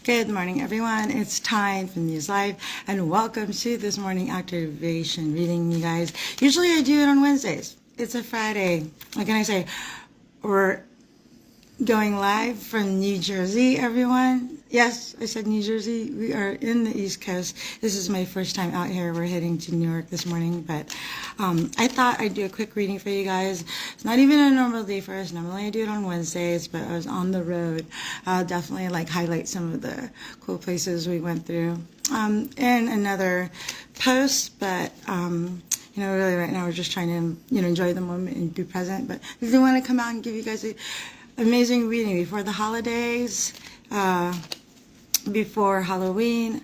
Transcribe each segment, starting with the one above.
Good morning, everyone. It's time for News Live, and welcome to this morning activation reading, you guys. Usually I do it on Wednesdays. It's a Friday. What can I say? We're going live from New Jersey, everyone. Yes, I said New Jersey. We are in the East Coast. This is my first time out here. We're heading to New York this morning, but I thought I'd do a quick reading for you guys. It's not even a normal day for us. Normally I do it on Wednesdays, but I was on the road. I'll definitely highlight some of the cool places we went through in another post, but really right now we're just trying to, enjoy the moment and be present. But I do want to come out and give you guys an amazing reading before the holidays, before Halloween.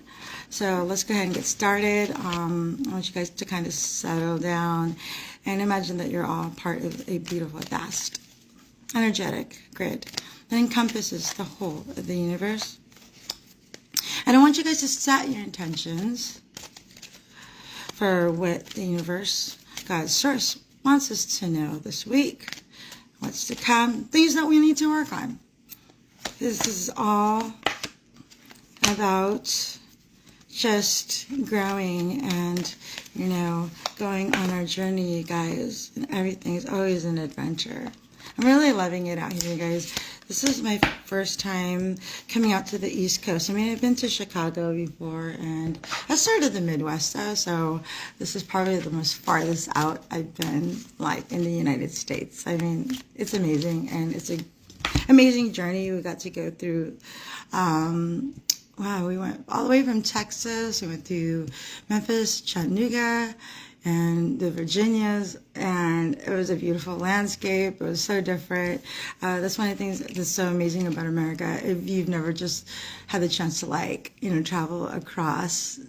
So let's go ahead and get started. I want you guys to kind of settle down and imagine that you're all part of a beautiful, vast, energetic grid that encompasses the whole of the universe. And I want you guys to set your intentions for what the universe, God's source, wants us to know this week. What's to come, things that we need to work on. This is all about just growing and, going on our journey, you guys. And everything is always an adventure. I'm really loving it out here, you guys. This is my first time coming out to the East Coast. I mean, I've been to Chicago before, and I started the Midwest, though, so this is probably the most farthest out I've been, in the United States. I mean, it's amazing, and it's an amazing journey we got to go through. Wow, we went all the way from Texas. We went through Memphis, Chattanooga, and the Virginias, and it was a beautiful landscape. It was so different. That's one of the things that's so amazing about America. If you've never just had the chance to travel across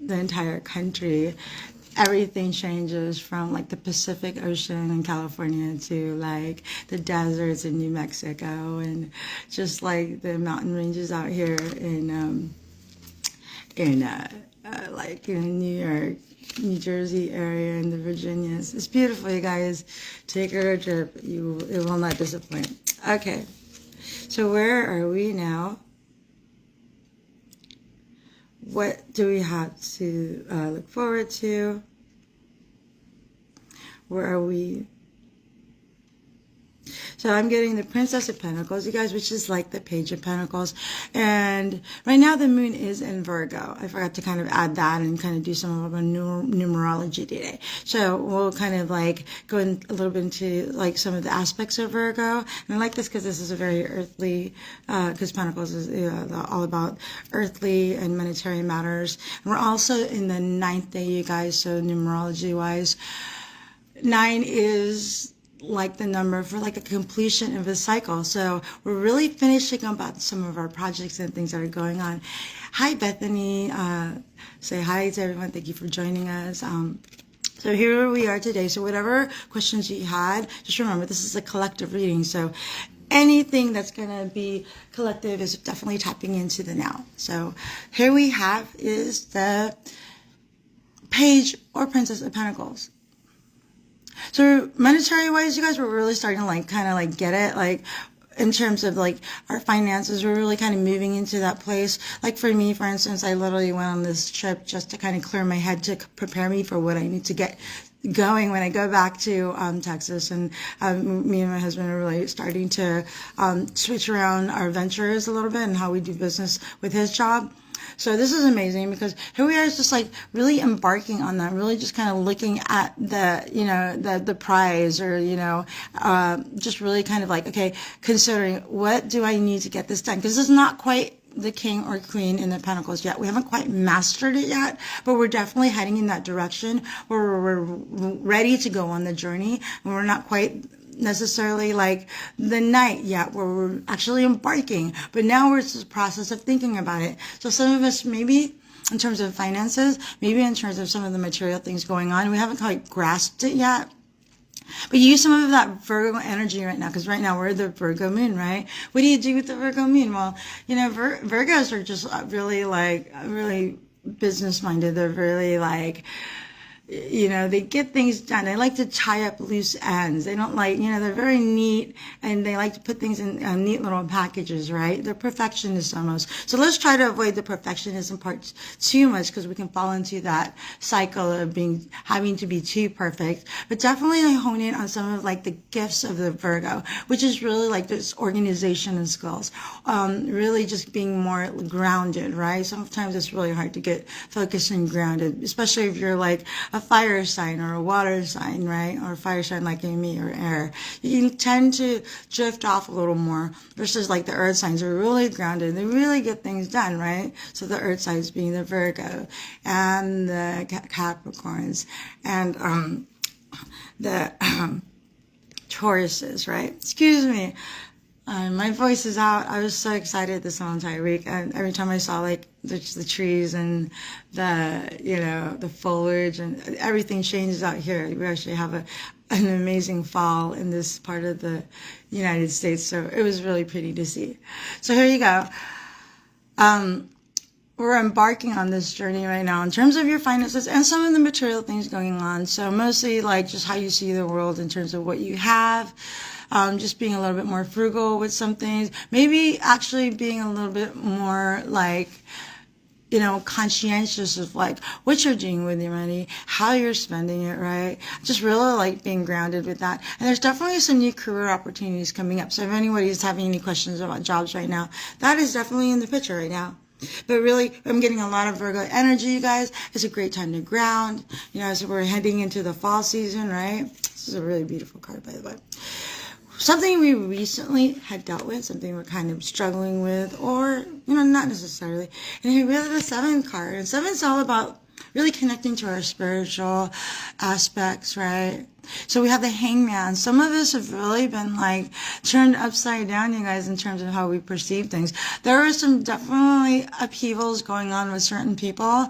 the entire country, everything changes from the Pacific Ocean in California to the deserts in New Mexico, and just the mountain ranges out here in New York, New Jersey area, and the Virginias. It's beautiful, you guys. Take a road trip. It will not disappoint. Okay, so where are we now? What do we have to look forward to? Where are we? So I'm getting the Princess of Pentacles, you guys, which is the Page of Pentacles. And right now the moon is in Virgo. I forgot to kind of add that and kind of do some of a numerology today. So we'll kind of go in a little bit into some of the aspects of Virgo. And I like this because this is a very earthly, because Pentacles is all about earthly and monetary matters. And we're also in the 9th day, you guys, so numerology wise. 9 is the number for a completion of a cycle. So we're really finishing about some of our projects and things that are going on. Hi, Bethany. Say hi to everyone. Thank you for joining us. So here we are today. So whatever questions you had, just remember this is a collective reading. So anything that's going to be collective is definitely tapping into the now. So here we have is the Page or Princess of Pentacles. So monetary wise, you guys, we're really starting to get it. In terms of our finances, we're really kind of moving into that place. For me, for instance, I literally went on this trip just to kind of clear my head to prepare me for what I need to get going when I go back to Texas. And me and my husband are really starting to switch around our ventures a little bit and how we do business with his job. So this is amazing because here we are just really embarking on that, really just kind of looking at the prize or, just really kind of okay, considering what do I need to get this done? Because it's not quite the king or queen in the pentacles yet. We haven't quite mastered it yet, but we're definitely heading in that direction where we're ready to go on the journey, and we're not quite necessarily the night yet where we're actually embarking, but now we're in the process of thinking about it. So some of us, maybe in terms of finances, maybe in terms of some of the material things going on, we haven't quite grasped it yet. But use some of that Virgo energy right now, because right now we're the Virgo moon, right? What do you do with the Virgo moon? Well, Virgos are just really really business minded. They're really you know, they get things done. They like to tie up loose ends. They don't like, you know, they're very neat, and they like to put things in neat little packages, right? They're perfectionists almost. So let's try to avoid the perfectionism part too much, because we can fall into that cycle of having to be too perfect. But definitely hone in on some of like the gifts of the Virgo, which is really like this organization and skills. Really just being more grounded, right? Sometimes it's really hard to get focused and grounded, especially if you're like a fire sign or a water sign, right? Or a fire sign like me or air. You tend to drift off a little more versus like the earth signs are really grounded. They really get things done, right? So the earth signs being the Virgo and the Capricorns and the Tauruses, right? Excuse me. My voice is out. I was so excited this whole entire week, and every time I saw like the trees and the, you know, the foliage and everything changes out here. We actually have an amazing fall in this part of the United States, so it was really pretty to see. So here you go. We're embarking on this journey right now in terms of your finances and some of the material things going on. So mostly like just how you see the world in terms of what you have. Just being a little bit more frugal with some things. Maybe actually being a little bit more like, you know, conscientious of like what you're doing with your money, how you're spending it, right? Just really like being grounded with that. And there's definitely some new career opportunities coming up. So if anybody's having any questions about jobs right now, that is definitely in the picture right now. But really, I'm getting a lot of Virgo energy, you guys. It's a great time to ground. You know, so we're heading into the fall season, right? This is a really beautiful card, by the way. Something we recently had dealt with, something we're kind of struggling with, or, you know, not necessarily. And here we have the 7 card. And 7 is all about really connecting to our spiritual aspects, right? So we have the Hangman. Some of us have really been like turned upside down, you guys, in terms of how we perceive things. There are some definitely upheavals going on with certain people.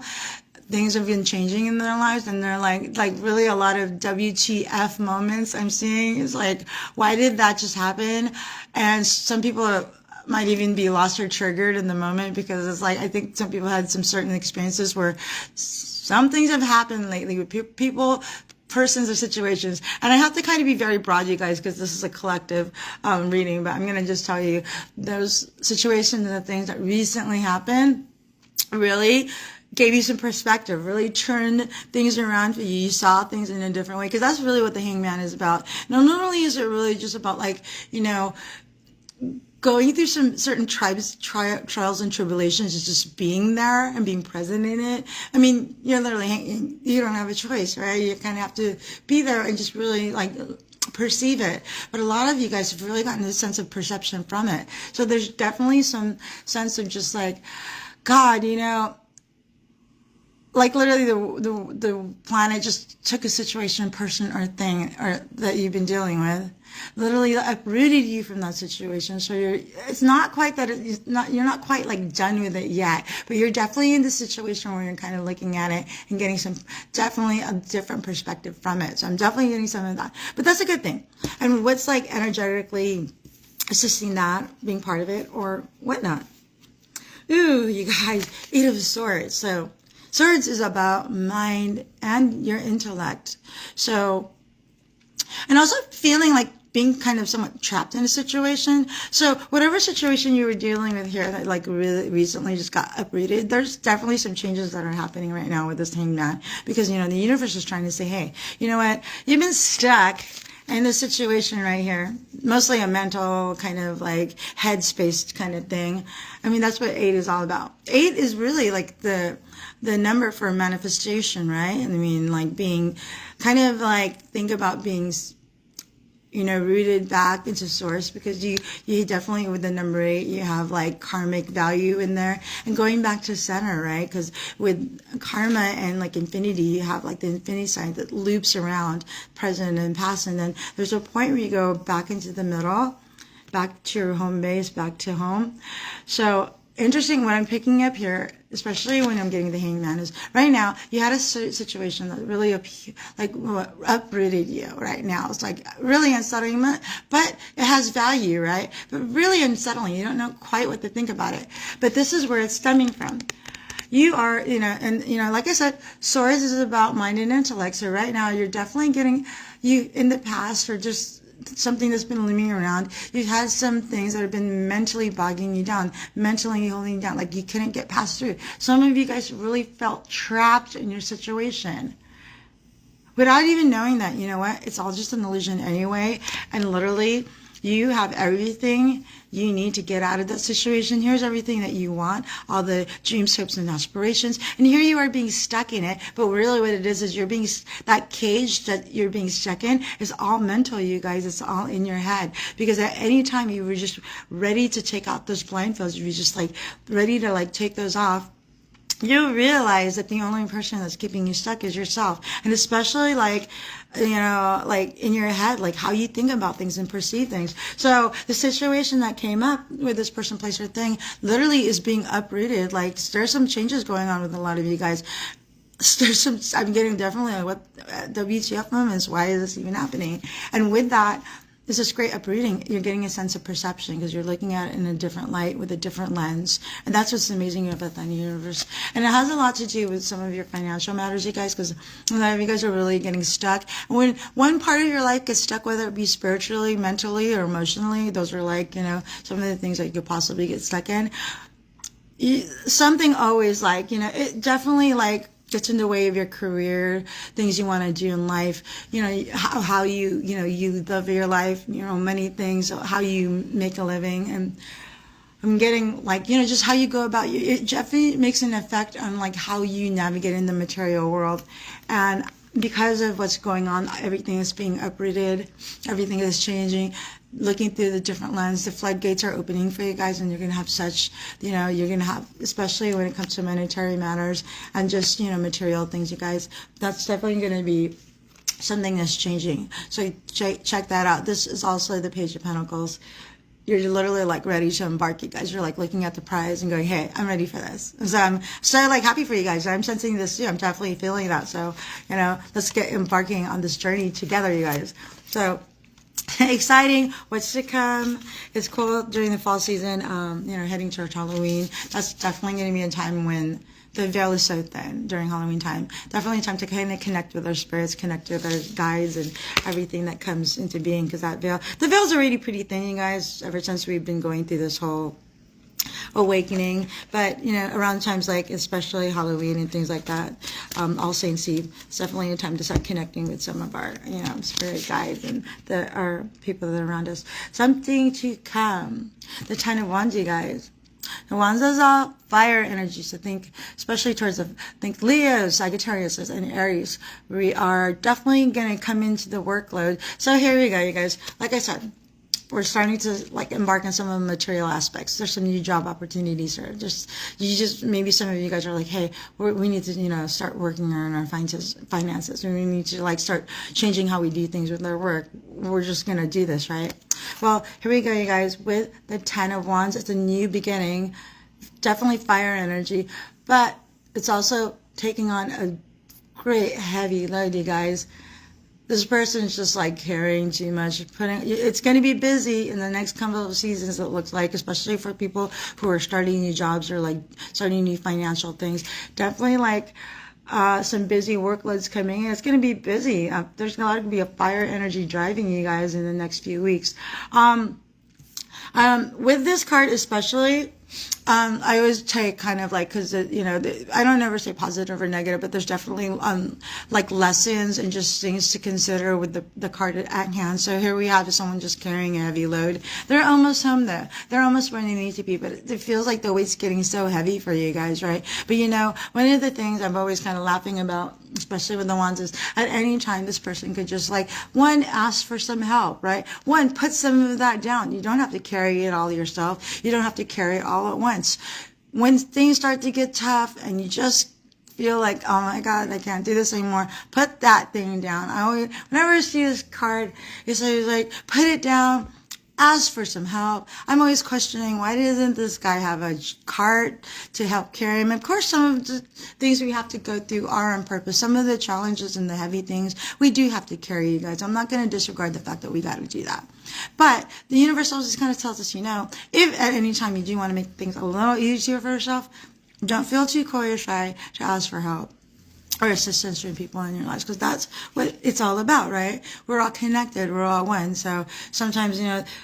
Things have been changing in their lives, and they're like really a lot of WTF moments I'm seeing. Is like, why did that just happen? And some people might even be lost or triggered in the moment, because it's like, I think some people had some certain experiences where some things have happened lately with people, persons, or situations. And I have to kind of be very broad, you guys, because this is a collective reading, but I'm going to just tell you those situations and the things that recently happened really gave you some perspective, really turned things around for you. You saw things in a different way, because that's really what the Hangman is about. Now, not only is it really just about like, you know, going through some certain trials and tribulations, is just being there and being present in it. I mean, you're literally hanging, you don't have a choice, right? You kind of have to be there and just really like perceive it. But a lot of you guys have really gotten a sense of perception from it. So there's definitely some sense of just like, God, you know, like literally the planet just took a situation, person, or thing or that you've been dealing with, literally uprooted you from that situation. So it's not quite that you're not quite like done with it yet, but you're definitely in the situation where you're kind of looking at it and getting definitely a different perspective from it. So I'm definitely getting some of that, but that's a good thing. And what's like energetically assisting that, being part of it or whatnot. Ooh, you guys, 8 of Swords. So Swords is about mind and your intellect. So, and also feeling like being kind of somewhat trapped in a situation. So whatever situation you were dealing with here that like really recently just got uprooted, there's definitely some changes that are happening right now with this Hangman, because, you know, the universe is trying to say, hey, you know what, you've been stuck in this situation right here, mostly a mental kind of like headspace kind of thing. I mean, that's what 8 is all about. 8 is really like the number for manifestation, right? I mean, like being kind of like, think about being, you know, rooted back into source, because you definitely, with the number 8, you have like karmic value in there, and going back to center, right? Because with karma and like infinity, you have like the infinity sign that loops around present and past, and then there's a point where you go back into the middle, back to your home base, back to home. So interesting, what I'm picking up here, especially when I'm getting the Hangman, is right now you had a situation that really uprooted you right now. It's like really unsettling, but it has value, right? But really unsettling. You don't know quite what to think about it. But this is where it's stemming from. you are, and, like I said, swords is about mind and intellect. So right now you're definitely getting, you in the past, or just something that's been looming around. You've had some things that have been mentally bogging you down, mentally holding you down, like you couldn't get past through. Some of you guys really felt trapped in your situation without even knowing that, you know what, it's all just an illusion anyway. And literally, you have everything you need to get out of that situation. Here's everything that you want, all the dreams, hopes, and aspirations. And here you are being stuck in it. But really what it is you're being, that cage that you're being stuck in is all mental, you guys. It's all in your head. Because at any time you were just ready to take out those blindfolds, you were just like ready to like take those off, you realize that the only person that's keeping you stuck is yourself. And especially like, like in your head, like how you think about things and perceive things. So the situation that came up with this person, place, or thing literally is being uprooted. Like there's some changes going on with a lot of you guys. There's some, I'm getting definitely like what WTF moments, why is this even happening? And with that, it's this great uprooting. You're getting a sense of perception because you're looking at it in a different light with a different lens. And that's what's amazing about the universe. And it has a lot to do with some of your financial matters, you guys, because a lot of you guys are really getting stuck. And when one part of your life gets stuck, whether it be spiritually, mentally, or emotionally, those are like, some of the things that you could possibly get stuck in. Something always like, it definitely like gets in the way of your career, things you want to do in life, how you, you live your life, many things, how you make a living. And I'm getting like, just how you go about it definitely makes an effect on like how you navigate in the material world. And because of what's going on, everything is being uprooted, everything is changing. Looking through the different lens, the floodgates are opening for you guys, and you're going to have such, you're going to have, especially when it comes to monetary matters and just, material things, you guys, that's definitely going to be something that's changing. So check that out. This is also the Page of Pentacles. You're literally like ready to embark, you guys. You're like looking at the prize and going, hey, I'm ready for this. So I'm so like happy for you guys. I'm sensing this too. I'm definitely feeling that. So, let's get embarking on this journey together, you guys. So exciting what's to come. It's cool during the fall season, heading towards Halloween. That's definitely going to be a time when the veil is so thin during Halloween time. Definitely a time to kind of connect with our spirits, connect with our guides and everything that comes into being, because the veil's already pretty thin, you guys, ever since we've been going through this whole awakening. But around times like especially Halloween and things like that, All Saints Eve, it's definitely a time to start connecting with some of our spirit guides and our people that are around us. Something to come. The Ten of Wands, you guys. The Wands is all fire energy, so think especially towards think Leo, Sagittarius, and Aries. We are definitely going to come into the workload. So here we go, you guys. Like I said, we're starting to like embark on some of the material aspects. There's some new job opportunities, or maybe some of you guys are like, hey, we need to start working on our finances. We need to like start changing how we do things with our work. We're just gonna do this, right? Well, here we go, you guys, with the Ten of Wands. It's a new beginning, definitely fire energy, but it's also taking on a great heavy load, you guys. This person is just like carrying too much. It's going to be busy in the next couple of seasons, it looks like, especially for people who are starting new jobs or like starting new financial things. Definitely like some busy workloads coming in. It's going to be busy. There's going to be a fire energy driving you guys in the next few weeks. With this card especially, I always take kind of like, because, I don't ever say positive or negative, but there's definitely like lessons and just things to consider with the card at hand. So here we have someone just carrying a heavy load. They're almost home though. They're almost where they need to be, but it feels like the weight's getting so heavy for you guys, right? But one of the things I'm always kind of laughing about, especially with the Wands, is at any time this person could just like, one, ask for some help, right? One, put some of that down. You don't have to carry it all yourself. You don't have to carry it all at once. When things start to get tough and you just feel like, oh my God, I can't do this anymore, put that thing down. Whenever I see this card, it's always like, put it down, ask for some help. I'm always questioning, why doesn't this guy have a cart to help carry him? Of course, some of the things we have to go through are on purpose. Some of the challenges and the heavy things, we do have to carry, you guys. I'm not going to disregard the fact that we got to do that. But the universe always kind of tells us, if at any time you do want to make things a little easier for yourself, Don't feel too coy or shy to ask for help or assistance from people in your lives, because that's what it's all about, right? We're all connected. We're all one. So sometimes,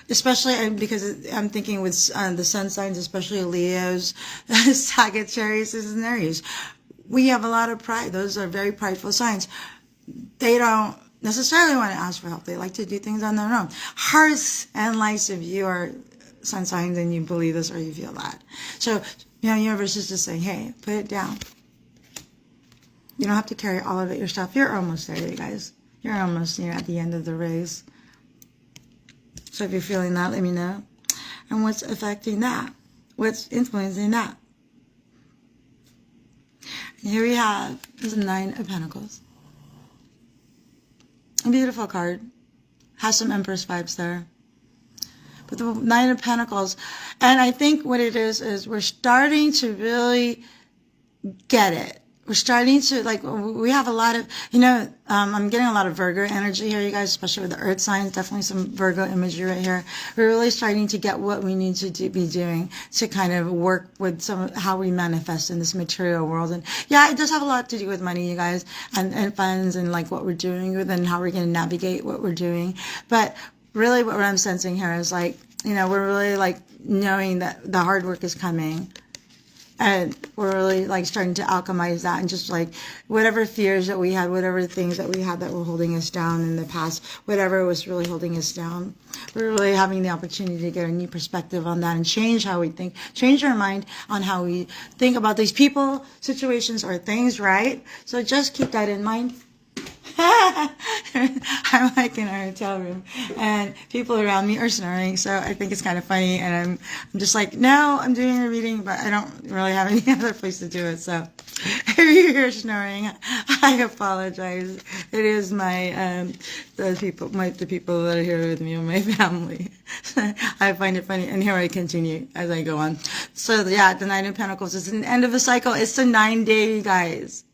especially because I'm thinking with the sun signs, especially Leos, Sagittarius, and Aries, we have a lot of pride. Those are very prideful signs. They don't necessarily want to ask for help. They like to do things on their own. Hearts and lights, if you are sun signs and you believe this or you feel that. So, universe is just saying, hey, put it down. You don't have to carry all of it yourself. You're almost there, you guys. You're almost at the end of the race. So if you're feeling that, let me know. And what's affecting that? What's influencing that? And here we have the Nine of Pentacles. A beautiful card. Has some Empress vibes there. But the Nine of Pentacles, and I think what it is we're starting to really get it. We're starting to, we have a lot of, I'm getting a lot of Virgo energy here, you guys, especially with the earth signs, definitely some Virgo imagery right here. We're really starting to get what we need to be doing to kind of work with how we manifest in this material world. And yeah, it does have a lot to do with money, you guys, and funds and what we're doing with and how we're going to navigate what we're doing. But really what I'm sensing here is we're really knowing that the hard work is coming. And we're really starting to alchemize that, and just whatever fears that we had, whatever things that we had that were holding us down in the past, whatever was really holding us down, we're really having the opportunity to get a new perspective on that and change how we think, change our mind on how we think about these people, situations, or things, right? So just keep that in mind. I'm in a hotel room and people around me are snoring, so I think it's kind of funny, and I'm just no, I'm doing a reading, but I don't really have any other place to do it. So if you hear snoring, I apologize. It is the people that are here with me and my family. I find it funny, and here I continue as I go on. So yeah, the Nine of Pentacles is an end of a cycle. It's the 9-day, guys.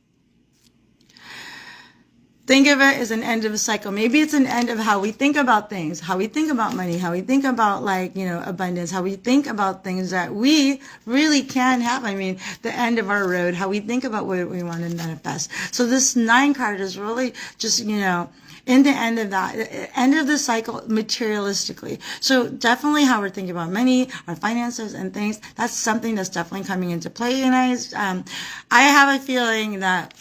Think of it as an end of a cycle. Maybe it's an end of how we think about things, how we think about money, how we think about abundance, how we think about things that we really can have. I mean, the end of our road, how we think about what we want to manifest. So this 9 card is really just, in the end of that, end of the cycle materialistically. So definitely how we're thinking about money, our finances and things, that's something that's definitely coming into play. You guys, I have a feeling that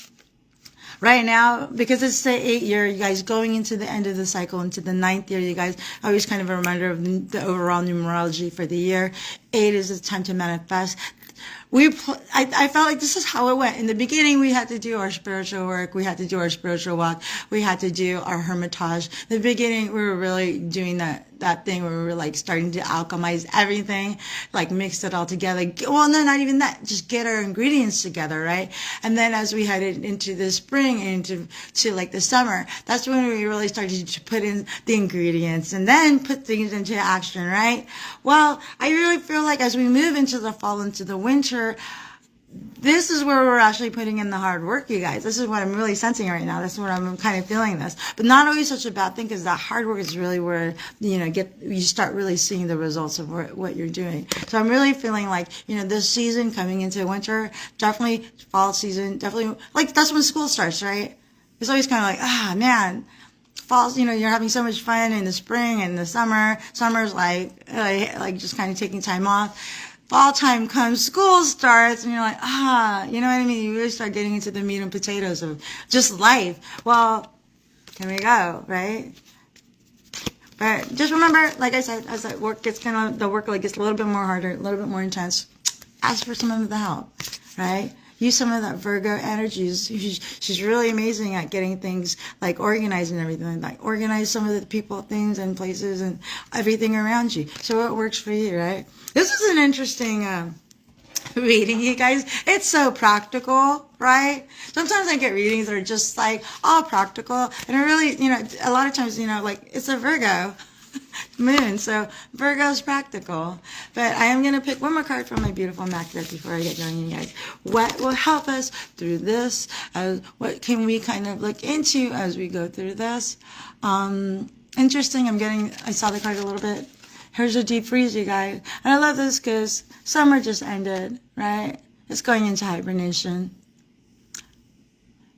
right now, because it's the 8th year, you guys, going into the end of the cycle, into the 9th year, you guys, always kind of a reminder of the overall numerology for the year. 8 is the time to manifest. I felt like this is how it went. In the beginning, we had to do our spiritual work. We had to do our spiritual walk. We had to do our hermitage. In the beginning, we were really doing that thing where we were starting to alchemize everything, mix it all together. Well, no, not even that. Just get our ingredients together, right? And then as we headed into the spring and into the summer, that's when we really started to put in the ingredients and then put things into action, right? Well, I really feel like as we move into the fall, into the winter, this is where we're actually putting in the hard work, you guys. This is what I'm really sensing right now. This is what I'm kind of feeling this. But not always such a bad thing, because that hard work is really where, you start really seeing the results of what you're doing. So I'm really feeling this season coming into winter, definitely fall season, definitely, that's when school starts, right? It's always kind of man, fall, you're having so much fun in the spring and the summer. Summer's just kind of taking time off. Fall time comes, school starts, and you're you know what I mean? You really start getting into the meat and potatoes of just life. Well, here we go, right? But just remember, like I said, as that work gets the work gets a little bit more harder, a little bit more intense, ask for some of the help, right? Use some of that Virgo energy. She's really amazing at getting things organized and everything. Organize some of the people, things, and places and everything around you. So it works for you, right? This is an interesting reading, you guys. It's so practical, right? Sometimes I get readings that are just all practical, and it really, a lot of times, it's a Virgo moon, so Virgo's practical. But I am going to pick one more card from my beautiful Mac deck before I get going, you guys. What will help us through this? What can we kind of look into as we go through this? Interesting. I saw the card a little bit. Here's a deep freeze, you guys. And I love this because summer just ended, right? It's going into hibernation.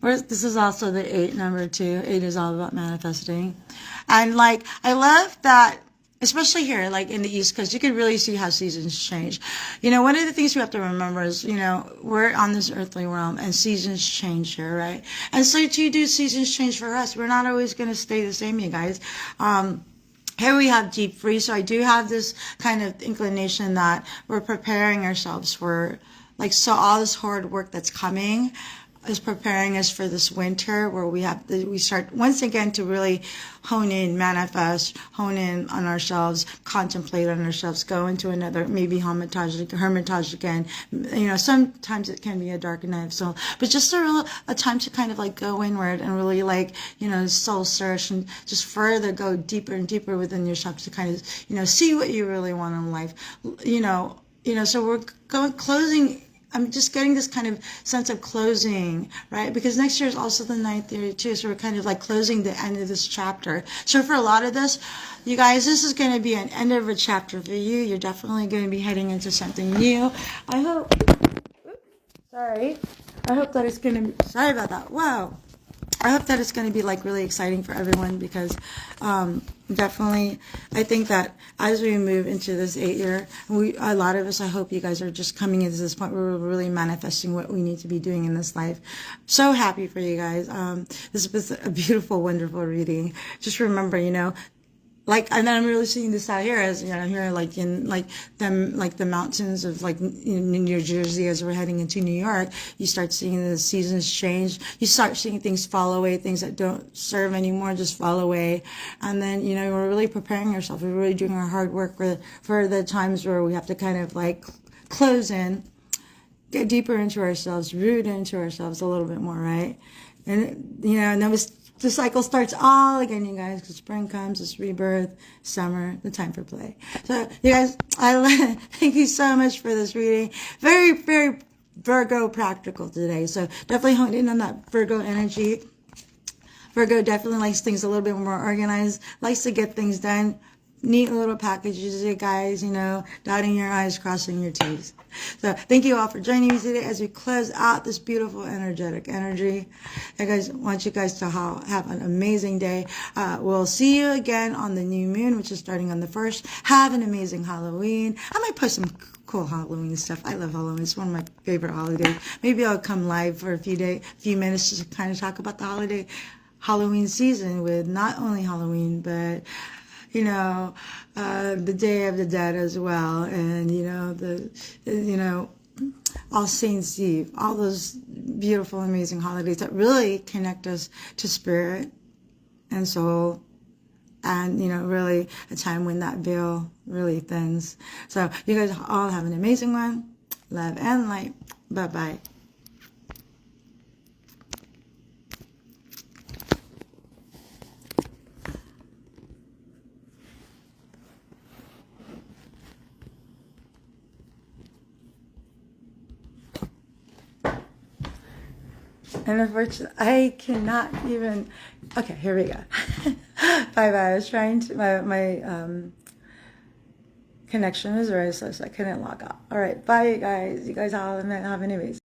This is also the 8 number too. 8 is all about manifesting. And like, I love that, especially here, like in the East Coast, you can really see how seasons change. You know, one of the things we have to remember is, you know, we're on this earthly realm and seasons change here, right? And so too do seasons change for us. We're not always going to stay the same, you guys. Here we have deep freeze. So I do have this kind of inclination that we're preparing ourselves for, like, so all this hard work that's coming is preparing us for this winter where we start once again to really hone in, manifest, hone in on ourselves, contemplate on ourselves, go into another maybe hermitage again. You know, sometimes it can be a dark night of soul, but just a time to kind of like go inward and really like, you know, soul search and just further go deeper and deeper within yourself to kind of, you know, see what you really want in life. You know, so we're closing. I'm just getting this kind of sense of closing, right? Because next year is also the 9th year too. So we're kind of like closing the end of this chapter. So for a lot of this, you guys, this is going to be an end of a chapter for you. You're definitely going to be heading into something new. I hope that it's going to be, sorry about that. Wow. I hope that it's going to be like really exciting for everyone because definitely I think that as we move into this 8 year, a lot of us, I hope you guys are just coming into this point where we're really manifesting what we need to be doing in this life. So happy for you guys. This was a beautiful, wonderful reading. Just remember, you know, like, and then I'm really seeing this out here as, you know, here, like in like the mountains of like in New Jersey as we're heading into New York, you start seeing the seasons change. You start seeing things fall away, things that don't serve anymore just fall away. And then, you know, we're really preparing ourselves. We're really doing our hard work for the times where we have to kind of like close in, get deeper into ourselves, root into ourselves a little bit more, right? And, you know, and then the cycle starts all again, you guys, because spring comes, it's rebirth, summer, the time for play. So, you guys, thank you so much for this reading. Very, very Virgo practical today. So, definitely honed in on that Virgo energy. Virgo definitely likes things a little bit more organized, likes to get things done. Neat little packages, you guys, you know, dotting your I's, crossing your T's. So thank you all for joining me today as we close out this beautiful energetic energy. I want you guys to have an amazing day. We'll see you again on the new moon, which is starting on the 1st. Have an amazing Halloween. I might post some cool Halloween stuff. I love Halloween. It's one of my favorite holidays. Maybe I'll come live for a few minutes to kind of talk about the Halloween season with not only Halloween, but you know, the Day of the Dead as well, and you know, All Saints Eve, all those beautiful, amazing holidays that really connect us to spirit and soul, and you know, really a time when that veil really thins. So you guys all have an amazing one. Love and light. Bye bye. And unfortunately, I cannot even. Okay, here we go. Bye bye. I was trying to. My connection was very slow, so I couldn't log out. All right, bye, you guys. You guys all have an amazing.